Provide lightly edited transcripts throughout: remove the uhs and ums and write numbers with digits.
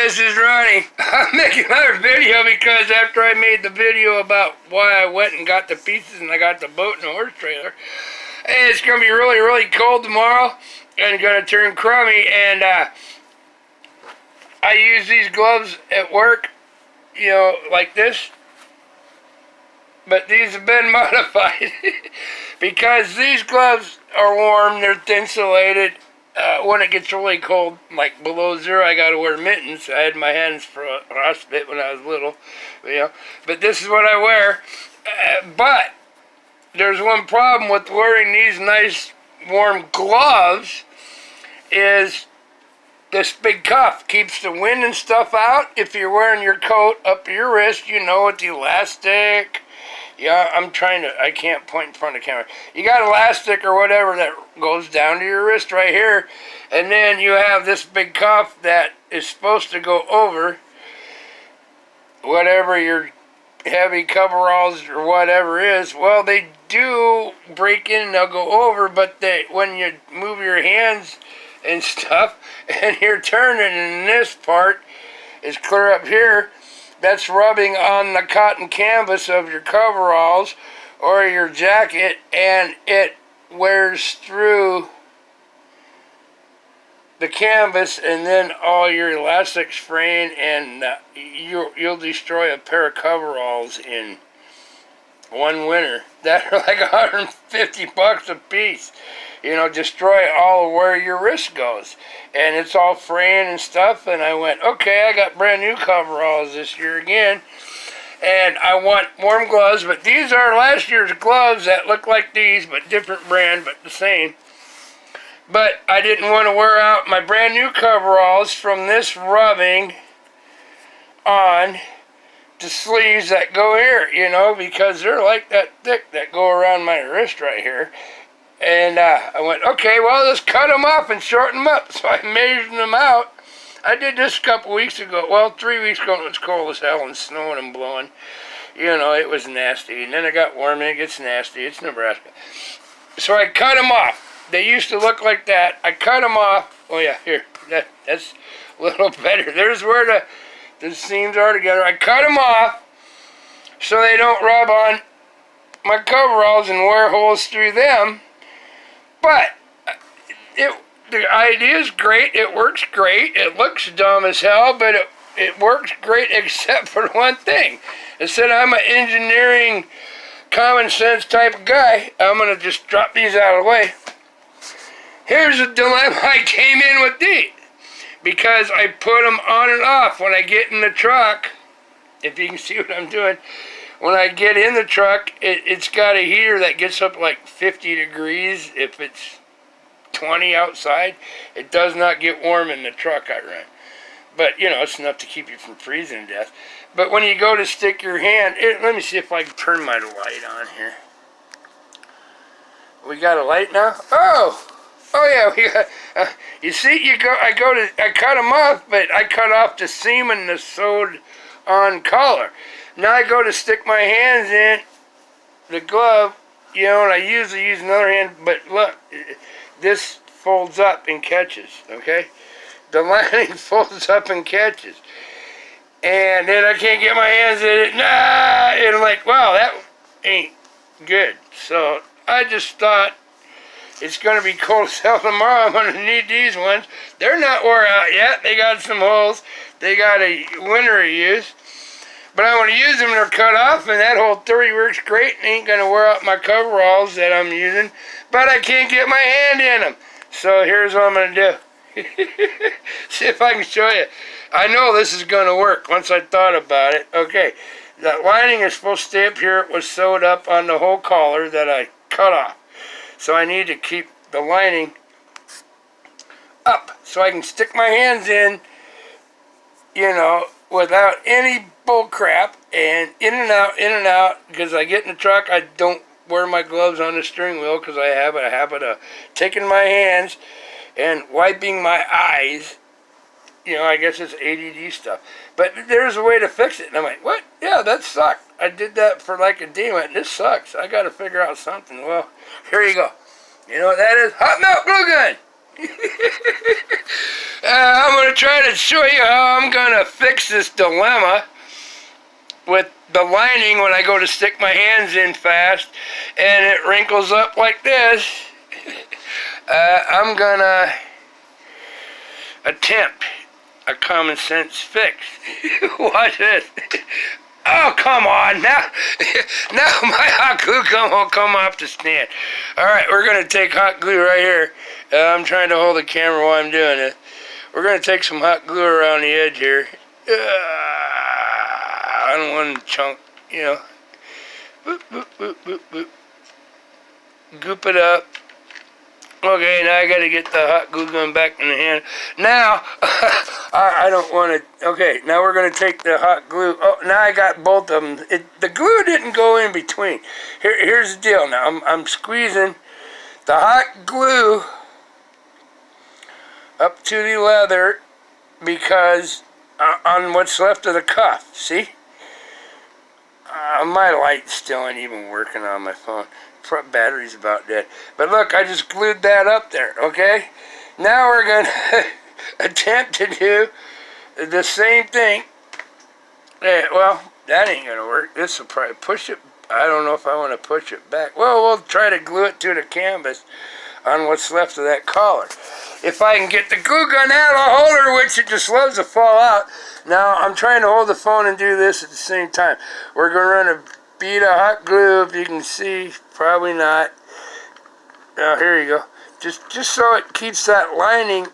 this is Ronnie. I'm making another video because after I made the video about why I went and got the pieces and I got the boat and the horse trailer, and it's going to be really, really cold tomorrow and going to turn crummy, and I use these gloves at work, you know, like this, but these have been modified because these gloves are warm, they're insulated. When it gets really cold, like below zero, I got to wear mittens. I had my hands frostbite when I was little, you know. But this is what I wear. But there's one problem with wearing these nice warm gloves is this big cuff keeps the wind and stuff out. If you're wearing your coat up your wrist, you know, with the elastic. Yeah, I can't point in front of the camera. You got elastic or whatever that goes down to your wrist right here. And then you have this big cuff that is supposed to go over whatever your heavy coveralls or whatever is. Well, they do break in and they'll go over, but when you move your hands and stuff and you're turning, and this part is clear up here, that's rubbing on the cotton canvas of your coveralls or your jacket, and it wears through the canvas, and then all your elastics fraying, and you'll destroy a pair of coveralls in one winter that are like $150 a piece. You know, destroy all of where your wrist goes. And it's all fraying and stuff. And I went, okay, I got brand new coveralls this year again. And I want warm gloves. But these are last year's gloves that look like these, but different brand, but the same. But I didn't want to wear out my brand new coveralls from this rubbing on the sleeves that go here, you know, because they're like that thick that go around my wrist right here. And I went, okay, well, let's cut them off and shorten them up. So I measured them out. I did this a couple weeks ago. Well, 3 weeks ago, it was cold as hell and snowing and blowing. You know, it was nasty. And then it got warm and it gets nasty. It's Nebraska. So I cut them off. They used to look like that. I cut them off. Oh, yeah, here. That's a little better. There's where the seams are together. I cut them off so they don't rub on my coveralls and wear holes through them. But the idea is great. It works great. It looks dumb as hell, but it works great except for one thing. Instead, I'm an engineering, common sense type of guy. I'm going to just drop these out of the way. Here's a dilemma I came in with these. Because I put them on and off when I get in the truck. If you can see what I'm doing. When I get in the truck, it's got a heater that gets up like 50 degrees. If it's 20 outside, it does not get warm in the truck I run. But, you know, it's enough to keep you from freezing to death. But when you go to stick your hand, let me see if I can turn my light on here. We got a light now? Oh yeah, we got, you see, I cut them off, but I cut off the seam and the sewed on collar. Now I go to stick my hands in the glove, you know, and I usually use another hand, but look, this folds up and catches, okay? The lining folds up and catches. And then I can't get my hands in it, and I'm like, wow, that ain't good. So I just thought, it's going to be cold as hell tomorrow. I'm going to need these ones. They're not wore out yet. They got some holes. They got a winter use. But I want to use them. They're cut off, and that whole theory works great. And ain't going to wear out my coveralls that I'm using. But I can't get my hand in them. So here's what I'm going to do. See if I can show you. I know this is going to work once I thought about it. Okay. That lining is supposed to stay up here. It was sewed up on the whole collar that I cut off. So I need to keep the lining up so I can stick my hands in, you know, without any bull crap, and in and out, because I get in the truck, I don't wear my gloves on the steering wheel because I have a habit of taking my hands and wiping my eyes. You know, I guess it's ADD stuff. But there's a way to fix it. And I'm like, what? Yeah, that sucked. I did that for like a day. Went, this sucks. I got to figure out something. Well, here you go. You know what that is? Hot melt glue gun. I'm going to try to show you how I'm going to fix this dilemma with the lining when I go to stick my hands in fast and it wrinkles up like this. I'm going to attempt a common sense fix. Watch this. Oh, come on. Now my hot glue gun won't come off the stand. Alright, we're going to take hot glue right here. I'm trying to hold the camera while I'm doing it. We're going to take some hot glue around the edge here. I don't want to chunk, you know. Boop, boop, boop, boop, boop. Goop it up. Okay, now I got to get the hot glue gun back in the hand. Now, I don't want to. Okay, now we're going to take the hot glue. Oh, now I got both of them. The glue didn't go in between. Here's the deal. Now I'm squeezing the hot glue up to the leather because on what's left of the cuff. See? My light still ain't even working on my phone. Battery's about dead. But look, I just glued that up there, okay? Now we're going to attempt to do the same thing. Well, that ain't going to work. This will probably push it. I don't know if I want to push it back. Well, we'll try to glue it to the canvas on what's left of that collar. If I can get the glue gun out of the holder, which it just loves to fall out. Now, I'm trying to hold the phone and do this at the same time. We're going to run a bead of hot glue, if you can see. Probably not. Oh, here you go. Just so it keeps that lining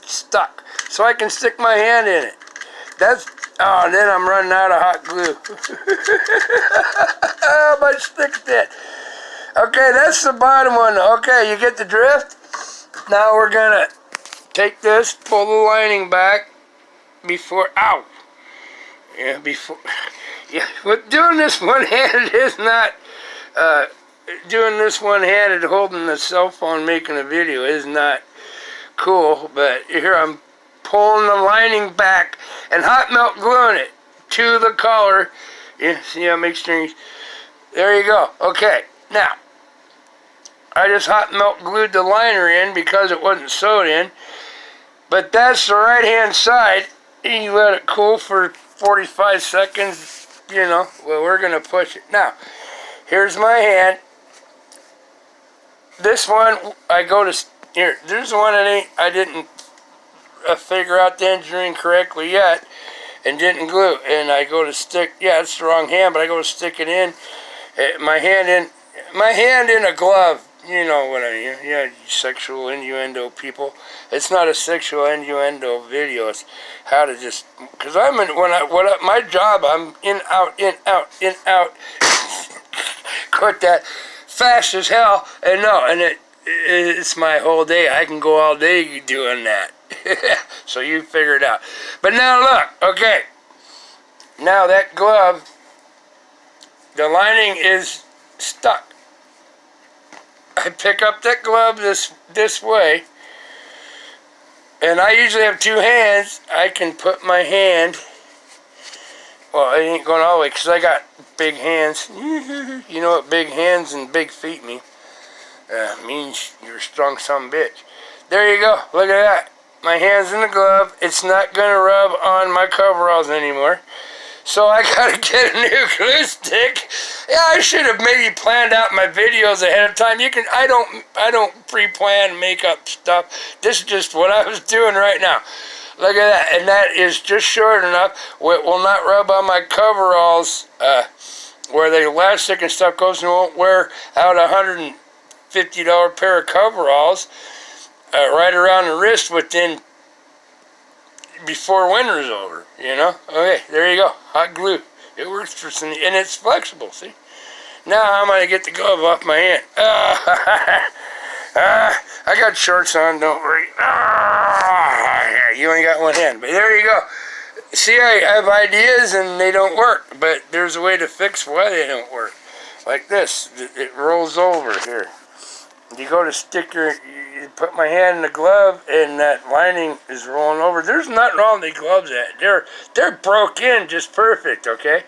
stuck. So I can stick my hand in it. Oh, then I'm running out of hot glue. Oh, my stick's dead. Okay, that's the bottom one. Okay, you get the drift? Now we're going to take this, pull the lining back before, ow. Yeah, before, yeah, but doing this one-handed is not, doing this one-handed, holding the cell phone, making a video is not cool, but here I'm pulling the lining back and hot melt gluing it to the collar. Yeah, see how it makes strings? There you go. Okay, now, I just hot melt glued the liner in because it wasn't sewed in, but that's the right-hand side. You let it cool for 45 seconds, you know. Well, we're going to push it. Now, here's my hand. This one, I go to, here, there's one I didn't figure out the engineering correctly yet and didn't glue. And I go to stick, yeah, it's the wrong hand, but I go to stick it in, my hand in a glove. You know what I mean? Yeah, sexual innuendo people. It's not a sexual innuendo video. It's how to just, because I'm in, my job, I'm in, out, quit that, fast as hell, and no, and it's my whole day. I can go all day doing that. So you figure it out. But now look, okay, now that glove, the lining is stuck. I pick up that glove this way, and I usually have two hands. I can put my hand, well, it ain't going all the way because I got big hands. You know what big hands and big feet mean? Means you're a strong son of a bitch. There you go. Look at that. My hand's in the glove. It's not going to rub on my coveralls anymore. So I gotta get a new glue stick. Yeah, I should have maybe planned out my videos ahead of time. I don't pre-plan makeup stuff. This is just what I was doing right now. Look at that, and that is just short enough where it will not rub on my coveralls, where the elastic and stuff goes, and won't wear out a $150 pair of coveralls right around the wrist before winter's over, you know? Okay, there you go. Hot glue. It works for some, and it's flexible, see? Now I'm going to get the glove off my hand. I got shorts on, don't worry. You only got one hand, but there you go. See, I have ideas and they don't work, but there's a way to fix why they don't work. Like this. It rolls over here. You go to stick you put my hand in the glove, and that lining is rolling over. There's nothing wrong with the gloves. They're broke in just perfect, okay?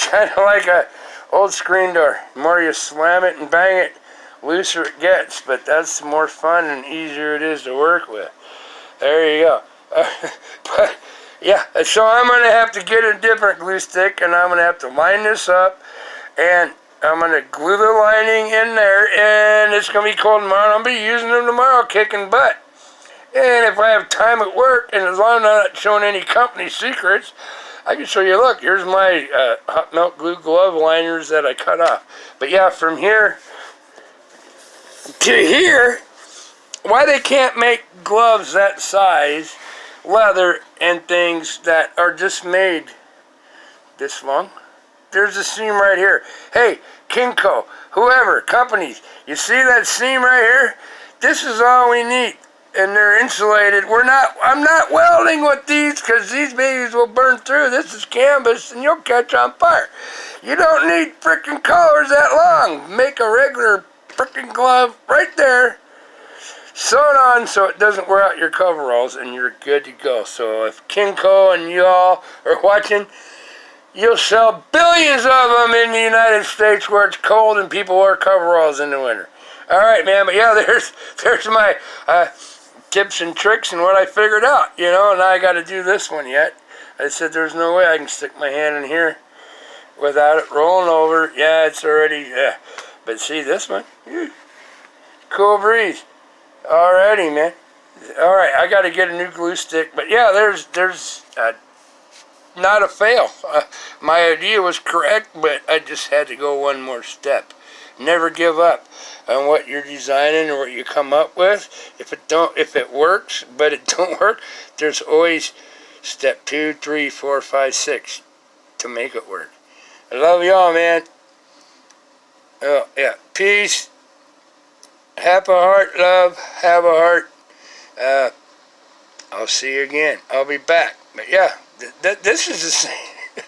Kind of like a old screen door. The more you slam it and bang it, looser it gets, but that's the more fun and easier it is to work with. There you go. But yeah, so I'm going to have to get a different glue stick, and I'm going to have to line this up, and I'm going to glue the lining in there, and it's going to be cold tomorrow. I'll be using them tomorrow, kicking butt. And if I have time at work, and as long as I'm not showing any company secrets, I can show you, look, here's my hot melt glue glove liners that I cut off. But yeah, from here to here, why they can't make gloves that size, leather, and things that are just made this long? There's a seam right here. Hey, Kinko, whoever, companies, you see that seam right here? This is all we need. And they're insulated. I'm not welding with these because these babies will burn through. This is canvas and you'll catch on fire. You don't need frickin' collars that long. Make a regular frickin' glove right there. Sew it on so it doesn't wear out your coveralls and you're good to go. So if Kinko and y'all are watching, you'll sell billions of them in the United States where it's cold and people wear coveralls in the winter. All right, man. But yeah, there's my tips and tricks and what I figured out, you know, and I got to do this one yet. I said there's no way I can stick my hand in here without it rolling over. Yeah, it's already, but see this one? Cool breeze. Alrighty, man. Alright, I got to get a new glue stick, but yeah, there's not a fail. My idea was correct, but I just had to go one more step. Never give up on what you're designing or what you come up with. If it works, but it don't work, there's always step 2, 3, 4, 5, 6 to make it work. I love y'all, man. Oh yeah, peace. Have a heart, love. Have a heart. I'll see you again. I'll be back. But yeah, this is the same.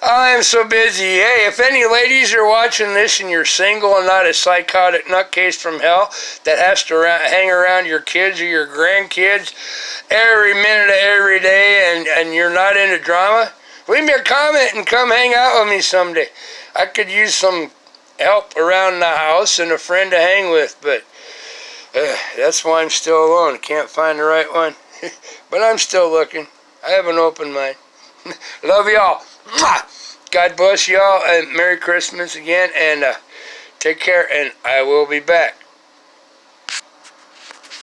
I am so busy. Hey, if any ladies are watching this and you're single and not a psychotic nutcase from hell that has to hang around your kids or your grandkids every minute of every day and you're not into drama, leave me a comment and come hang out with me someday. I could use some help around the house and a friend to hang with, but that's why I'm still alone. Can't find the right one. But I'm still looking. I have an open mind. Love y'all. God bless y'all, and Merry Christmas again, and take care, and I will be back.